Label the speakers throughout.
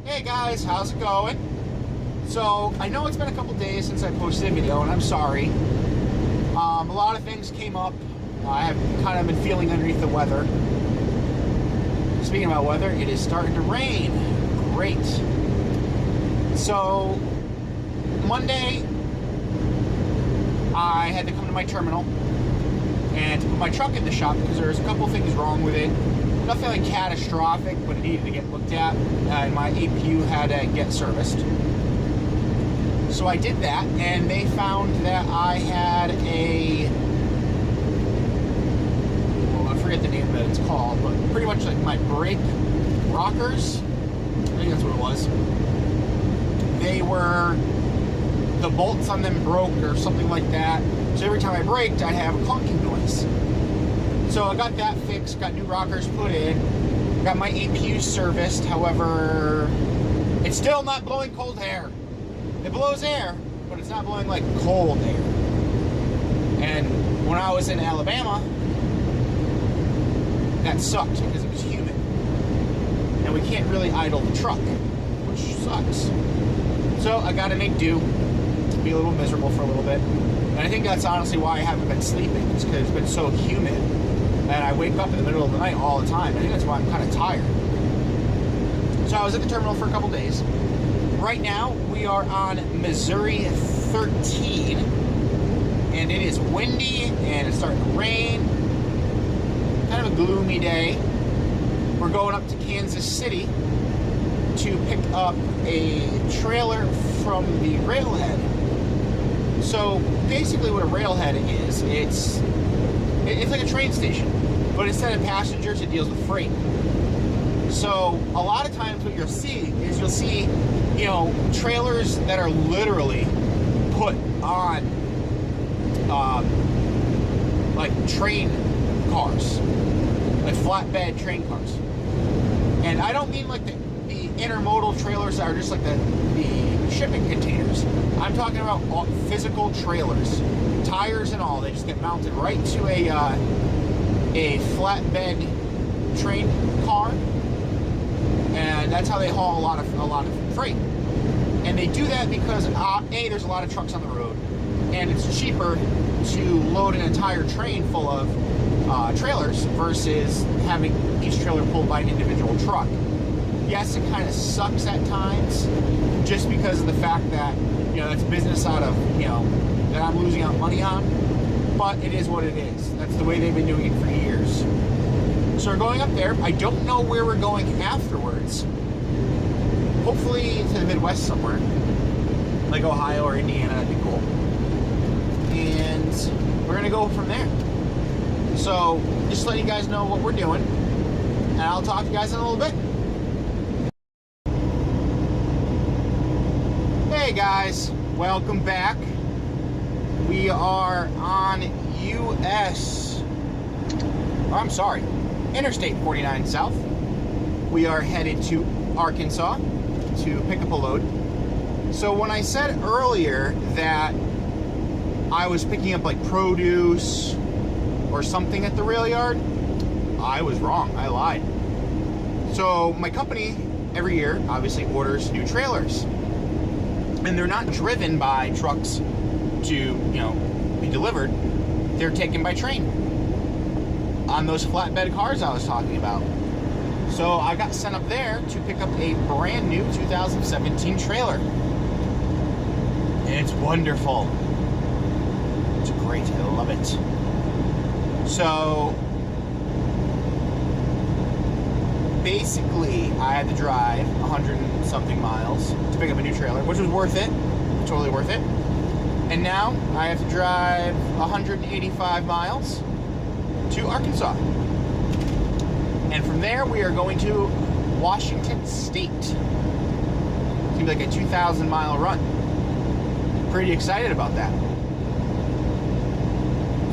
Speaker 1: Hey guys, how's it going? So, I know it's been a couple days since I posted a video, and I'm sorry. A lot of things came up. I have kind of been feeling underneath the weather. Speaking about weather, it is starting to rain. Great. So, Monday, I had to come to my terminal and put my truck in the shop because there's a couple things wrong with it. Nothing like catastrophic, but it needed to get looked at, and my APU had to get serviced. So I did that, and they found that I had I forget the name that it's called, but pretty much like my brake rockers, I think that's what it was. The bolts on them broke or something like that. So every time I braked, I'd have a clunking noise. So I got that fixed, got new rockers put in, got my APU serviced. However, it's still not blowing cold air. It blows air, but it's not blowing like cold air. And when I was in Alabama, that sucked because it was humid. And we can't really idle the truck, which sucks. So I gotta make do, be a little miserable for a little bit. And I think that's honestly why I haven't been sleeping. It's because it's been so humid. And I wake up in the middle of the night all the time. I think that's why I'm kind of tired. So I was at the terminal for a couple days. Right now, we are on Missouri 13. And it is windy, and it's starting to rain. Kind of a gloomy day. We're going up to Kansas City to pick up a trailer from the railhead. So basically what a railhead is, it's like a train station, but instead of passengers, it deals with freight. So a lot of times what you'll see, trailers that are literally put on like train cars, like flatbed train cars. And I don't mean like the intermodal trailers that are just like the shipping containers. I'm talking about physical trailers, tires and all. They just get mounted right to a flatbed train car, and that's how they haul a lot of freight. And they do that because there's a lot of trucks on the road, and it's cheaper to load an entire train full of trailers versus having each trailer pulled by an individual truck. Yes, it kind of sucks at times, just because of the fact that that's business that I'm losing out money on. But it is what it is. That's the way they've been doing it for years. So we're going up there. I don't know where we're going afterwards. Hopefully to the Midwest somewhere, like Ohio or Indiana. That'd be cool. And we're gonna go from there. So just letting you guys know what we're doing, and I'll talk to you guys in a little bit. Hey guys, welcome back. We are on Interstate 49 South. We are headed to Arkansas to pick up a load. So when I said earlier that I was picking up like produce or something at the rail yard, I was wrong. I lied. So my company every year obviously orders new trailers. And they're not driven by trucks to, be delivered. They're taken by train on those flatbed cars I was talking about. So I got sent up there to pick up a brand new 2017 trailer. And it's wonderful. It's great. I love it. So basically, I had to drive 100 and something miles to pick up a new trailer, which was worth it, totally worth it. And now I have to drive 185 miles to Arkansas. And from there, we are going to Washington State. It's gonna be like a 2,000-mile run. Pretty excited about that.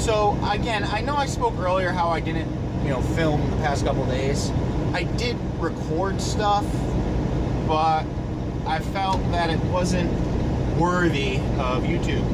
Speaker 1: So again, I know I spoke earlier how I didn't, film the past couple days. I did record stuff, but I felt that it wasn't worthy of YouTube.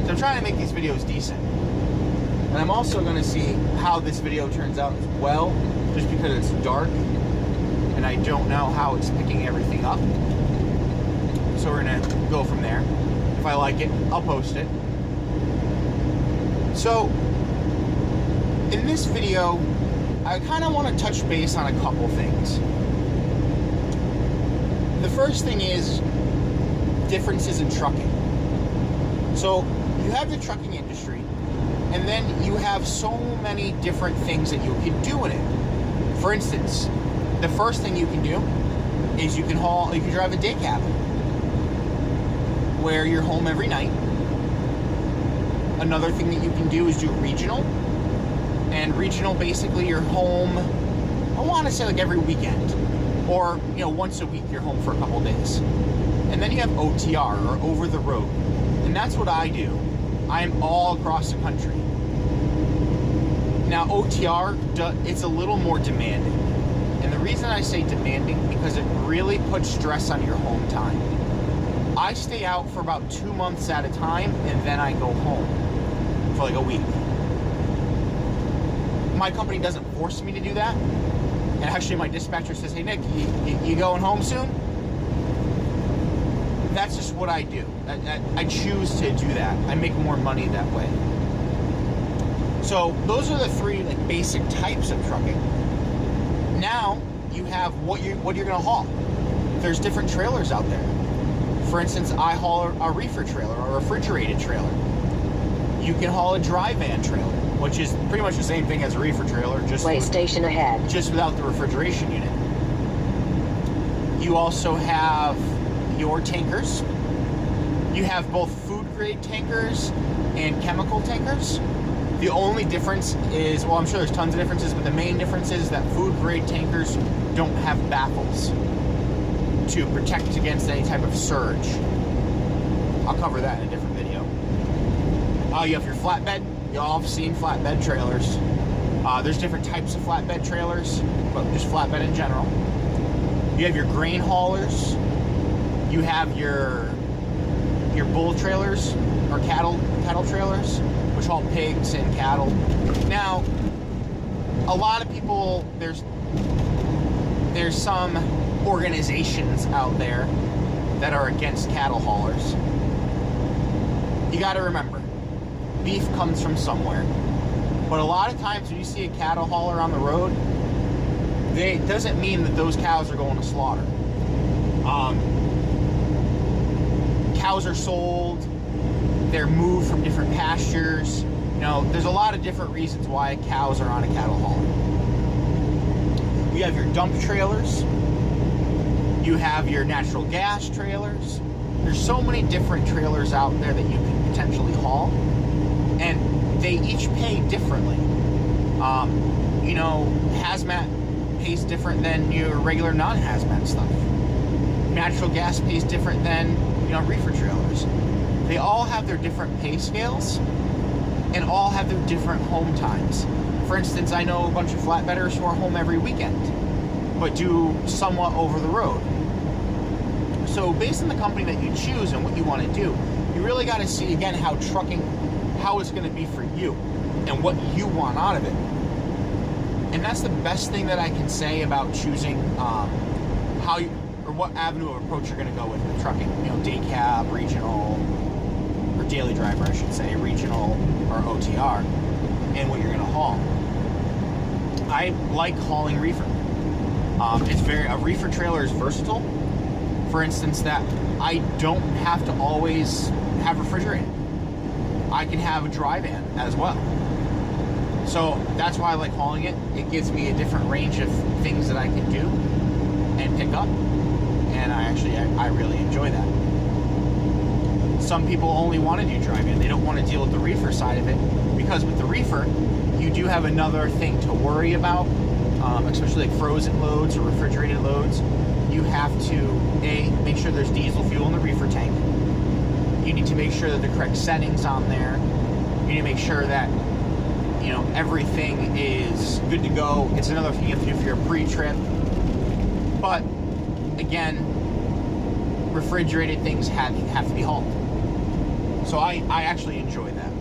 Speaker 1: So I'm trying to make these videos decent. And I'm also going to see how this video turns out as well, just because it's dark. and I don't know how it's picking everything up. So we're gonna go from there. If I like it, I'll post it. So in this video, I kind of want to touch base on a couple things. The first thing is differences in trucking. So you have the trucking industry, and then you have so many different things that you can do in it. For instance, the first thing you can do is you can drive a day cab, where you're home every night. Another thing that you can do is do regional. And regional, basically, you're home, I want to say like every weekend. Or, once a week you're home for a couple days. And then you have OTR, or over the road. And that's what I do. I'm all across the country. Now, OTR, it's a little more demanding. And the reason I say demanding, because it really puts stress on your home time. I stay out for about 2 months at a time, and then I go home for like a week. My company doesn't force me to do that. And actually my dispatcher says, hey Nick, you going home soon? That's just what I do. I choose to do that. I make more money that way. So those are the three like basic types of trucking. Now you have what you're gonna haul. There's different trailers out there. For instance, I haul a reefer trailer or a refrigerated trailer. You can haul a dry van trailer, which is pretty much the same thing as a reefer trailer, just
Speaker 2: station ahead.
Speaker 1: Just without the refrigeration unit. You also have your tankers. You have both food grade tankers and chemical tankers. The only difference is, well, I'm sure there's tons of differences, but the main difference is that food grade tankers don't have baffles to protect against any type of surge. I'll cover that in a different video. You have your flatbed. You all have seen flatbed trailers. There's different types of flatbed trailers, but just flatbed in general. You have your grain haulers. You have your bull trailers or cattle trailers, which haul pigs and cattle. Now, a lot of people, there's some organizations out there that are against cattle haulers. You got to remember, beef comes from somewhere. But a lot of times when you see a cattle hauler on the road, it doesn't mean that those cows are going to slaughter. Cows are sold, they're moved from different pastures. There's a lot of different reasons why cows are on a cattle hauler. You have your dump trailers. You have your natural gas trailers. There's so many different trailers out there that you can potentially haul, and they each pay differently. Hazmat pays different than your regular non-hazmat stuff. Natural gas pays different than, reefer trailers. They all have their different pay scales and all have their different home times. For instance, I know a bunch of flatbedders who are home every weekend, but do somewhat over the road. So based on the company that you choose and what you want to do, you really got to see, again, how it's going to be for you and what you want out of it. And that's the best thing that I can say about choosing what avenue of approach you're going to go with trucking. Day cab, regional, or daily driver, I should say, regional or OTR, and what you're going to haul. I like hauling reefer. A reefer trailer is versatile. For instance, that I don't have to always have refrigerated. I can have a dry van as well. So that's why I like hauling it. It gives me a different range of things that I can do and pick up. And I really enjoy that. Some people only want to do dry van. They don't want to deal with the reefer side of it, because with the reefer, you do have another thing to worry about, especially like frozen loads or refrigerated loads. You have to, make sure there's diesel fuel in the reefer tank. You need to make sure that the correct settings on there. You need to make sure that, everything is good to go. It's another thing you have to do for your pre-trip. But, again, refrigerated things have to be hauled. So I actually enjoy that.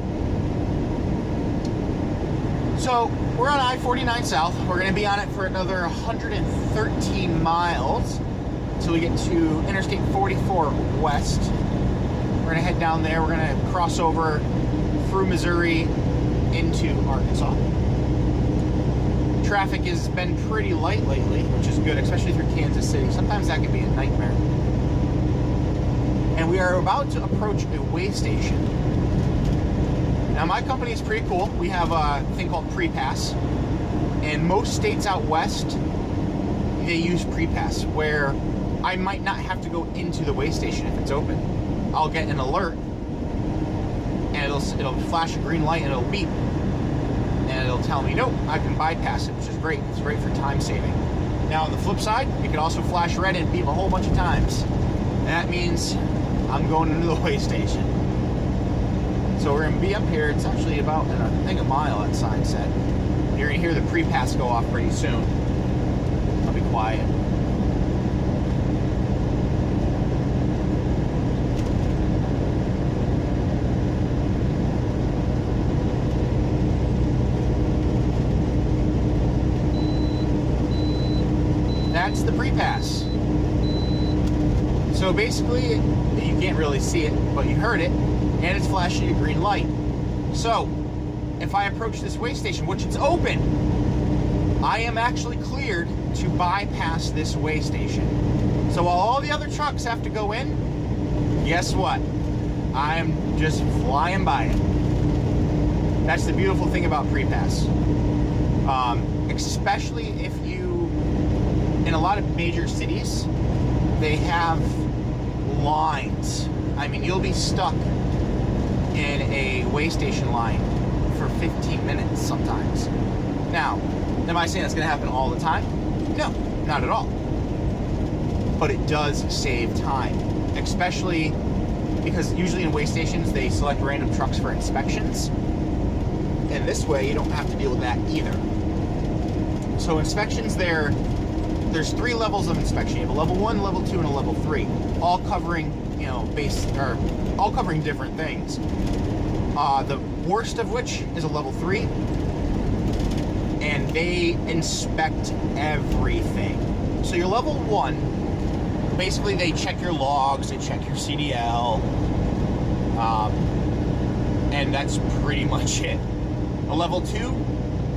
Speaker 1: So we're on I-49 South. We're going to be on it for another 113 miles until we get to Interstate 44 West. We're going to head down there. We're going to cross over through Missouri into Arkansas. Traffic has been pretty light lately, which is good, especially through Kansas City. Sometimes that can be a nightmare. And we are about to approach a weigh station. Now, my company is pretty cool. We have a thing called PREPASS. And most states out west, they use PREPASS, where I might not have to go into the weigh station if it's open. I'll get an alert, and it'll flash a green light, and it'll beep. And it'll tell me, nope, I can bypass it, which is great. It's great for time saving. Now, on the flip side, it can also flash red and beep a whole bunch of times. And that means I'm going into the weigh station. So we're going to be up here. It's actually about, I think, a mile, that sign said. You're going to hear the PREPASS go off pretty soon. I'll be quiet. That's the PREPASS. So basically, you can't really see it, but you heard it, and it's flashing a green light. So, if I approach this weigh station, which it's open, I am actually cleared to bypass this weigh station. So while all the other trucks have to go in, guess what? I'm just flying by it. That's the beautiful thing about PREPASS. Especially if you, in a lot of major cities, they have lines. I mean, you'll be stuck in a weigh station line for 15 minutes sometimes. Now, am I saying that's going to happen all the time? No, not at all. But it does save time, especially because usually in weigh stations they select random trucks for inspections, and this way you don't have to deal with that either. So inspections there's 3 levels of inspection. You have a level 1, level 2, and a level 3, all covering, all covering different things. The worst of which is a level 3, and they inspect everything. So your level 1, basically they check your logs, they check your CDL, and that's pretty much it. A level 2,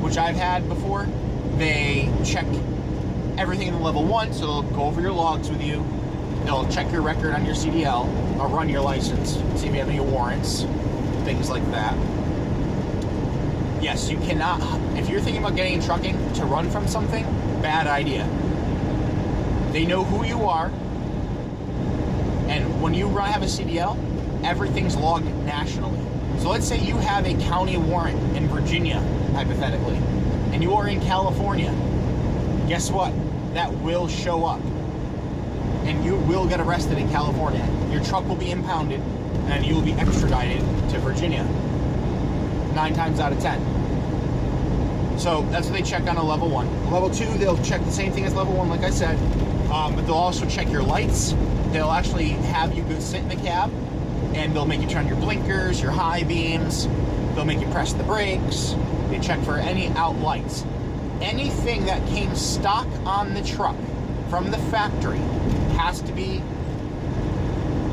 Speaker 1: which I've had before, they check everything in the level 1, so they'll go over your logs with you, they'll check your record on your CDL, or run your license, see if you have any warrants, things like that. Yes, you cannot, if you're thinking about getting in trucking to run from something, bad idea. They know who you are, and when you have a CDL, everything's logged nationally. So let's say you have a county warrant in Virginia, hypothetically, and you are in California. Guess what? That will show up, and you will get arrested in California. Your truck will be impounded, and you will be extradited to Virginia 9 times out of 10. So that's what they check on a level 1. Level 2, they'll check the same thing as level 1, like I said, but they'll also check your lights. They'll actually have you go sit in the cab, and they'll make you turn your blinkers, your high beams. They'll make you press the brakes. They check for any out lights. Anything that came stock on the truck from the factory has to be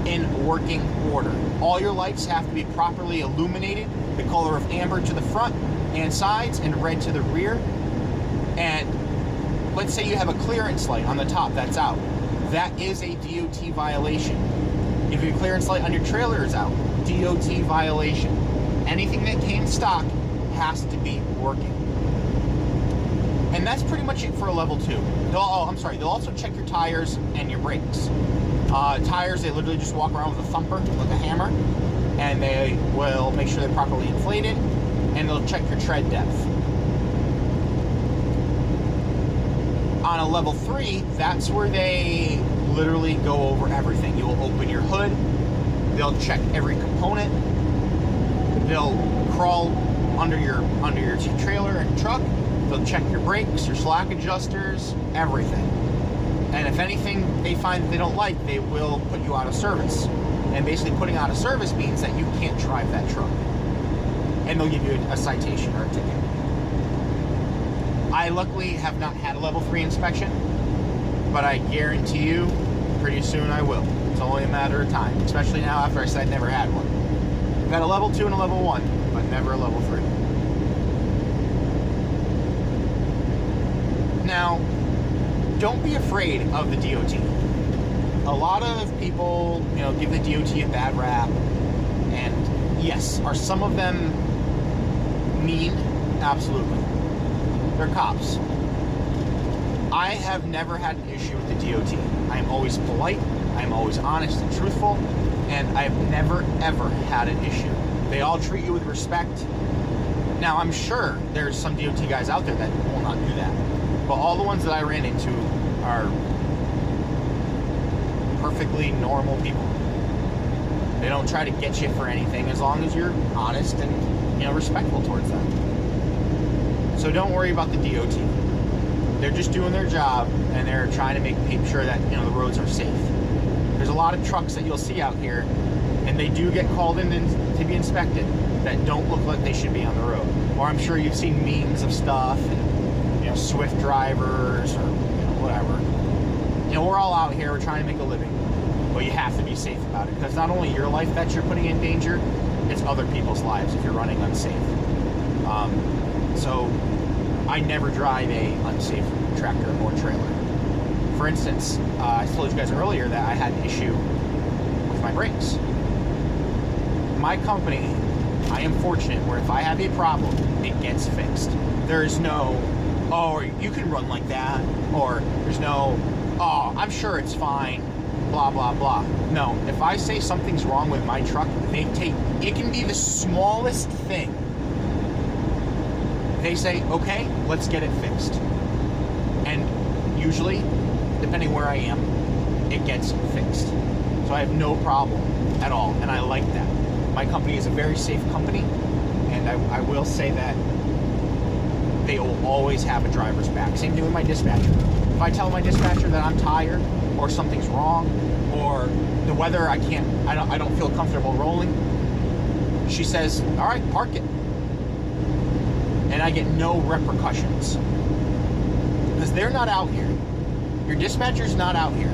Speaker 1: in working order. All your lights have to be properly illuminated, the color of amber to the front and sides and red to the rear. And let's say you have a clearance light on the top that's out. That is a DOT violation. If your clearance light on your trailer is out, DOT violation. Anything that came stock has to be working. And that's pretty much it for a level 2. They'll also check your tires and your brakes. Tires, they literally just walk around with a thumper, like a hammer, and they will make sure they're properly inflated, and they'll check your tread depth. On a level 3, that's where they literally go over everything. You will open your hood, they'll check every component, they'll crawl under your trailer and truck, they'll check your brakes, your slack adjusters, everything. And if anything they find that they don't like, they will put you out of service. And basically putting out of service means that you can't drive that truck. And they'll give you a citation or a ticket. I luckily have not had a level 3 inspection, but I guarantee you pretty soon I will. It's only a matter of time, especially now after I said I never had one. I've had a level 2 and a level 1, but never a level 3. Now, don't be afraid of the DOT. A lot of people, give the DOT a bad rap, and yes, are some of them mean? Absolutely. They're cops. I have never had an issue with the DOT. I am always polite, I am always honest and truthful, and I've never, ever had an issue. They all treat you with respect. Now, I'm sure there's some DOT guys out there that will not do that, but all the ones that I ran into are perfectly normal people. They don't try to get you for anything as long as you're honest and, respectful towards them. So don't worry about the DOT. They're just doing their job, and they're trying to make sure that, the roads are safe. There's a lot of trucks that you'll see out here, and they do get called in to be inspected that don't look like they should be on the road. Or I'm sure you've seen memes of stuff, and, Swift drivers, or, whatever. We're all out here, we're trying to make a living. But you have to be safe about it, because not only your life that you're putting in danger, it's other people's lives if you're running unsafe. So I never drive a unsafe tractor or trailer. For instance, I told you guys earlier that I had an issue with my brakes. My company, I am fortunate where if I have a problem, it gets fixed. There is no, oh, you can run like that, or there's no, oh, I'm sure it's fine, blah, blah, blah. No, if I say something's wrong with my truck, it can be the smallest thing. They say, okay, let's get it fixed. And usually, depending where I am, it gets fixed. So I have no problem at all, and I like that. My company is a very safe company, and I will say that they will always have a driver's back. Same thing with my dispatcher. If I tell my dispatcher that I'm tired, or something's wrong, or the weather, I don't feel comfortable rolling, she says, all right, park it. And I get no repercussions. Because they're not out here. Your dispatcher's not out here.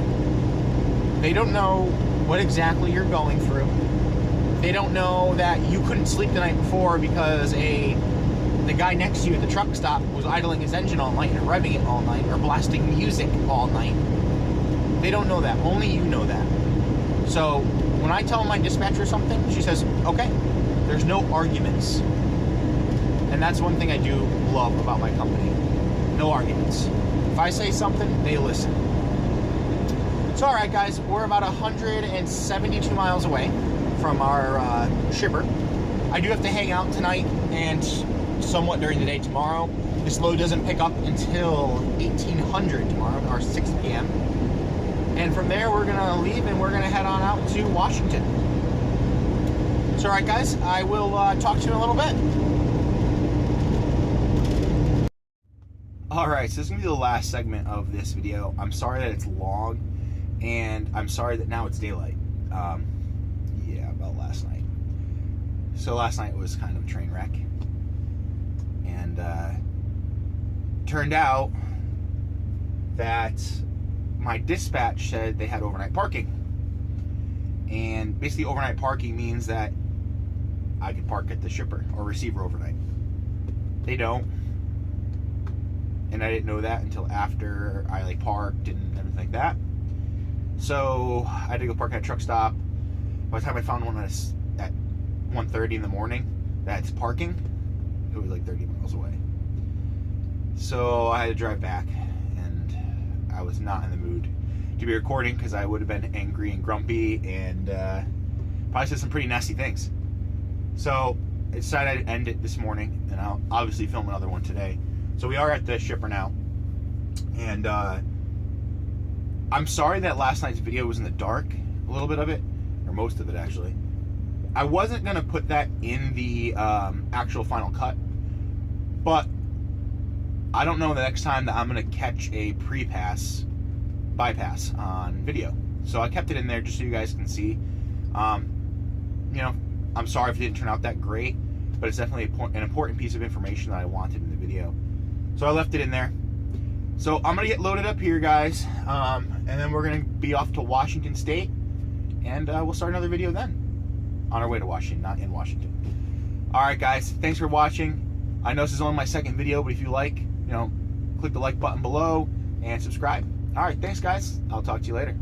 Speaker 1: They don't know what exactly you're going through. They don't know that you couldn't sleep the night before because the guy next to you at the truck stop was idling his engine all night and revving it all night, or blasting music all night. They don't know that. Only you know that. So when I tell my dispatcher something, she says, okay. There's no arguments. And that's one thing I do love about my company. No arguments. If I say something, they listen. So alright guys, we're about 172 miles away from our shipper. I do have to hang out tonight and somewhat during the day tomorrow. This load doesn't pick up until 1800 tomorrow, or 6 p.m. And from there we're going to leave and we're going to head on out to Washington. So alright guys, I will talk to you in a little bit. Alright, so this is going to be the last segment of this video. I'm sorry that it's long, and I'm sorry that now it's daylight. Yeah, about last night. So last night was kind of a train wreck. And turned out that my dispatch said they had overnight parking. And basically overnight parking means that I could park at the shipper or receiver overnight. They don't. And I didn't know that until after I parked and everything like that. So I had to go park at a truck stop. By the time I found one at 1:30 in the morning that's parking, it was like 30 miles away. So I had to drive back, and I was not in the mood to be recording because I would have been angry and grumpy and probably said some pretty nasty things. So I decided I'd end it this morning, and I'll obviously film another one today. So we are at the shipper now, and I'm sorry that last night's video was in the dark, a little bit of it, or most of it actually. I wasn't going to put that in the actual final cut, but I don't know the next time that I'm going to catch a pre-pass bypass on video. So I kept it in there just so you guys can see. I'm sorry if it didn't turn out that great, but it's definitely an important piece of information that I wanted in the video. So I left it in there. So I'm gonna get loaded up here, guys, and then we're gonna be off to Washington State, and we'll start another video then. On our way to Washington, not in Washington. All right, guys, thanks for watching. I know this is only my second video, but if you like, click the like button below and subscribe. All right, thanks, guys. I'll talk to you later.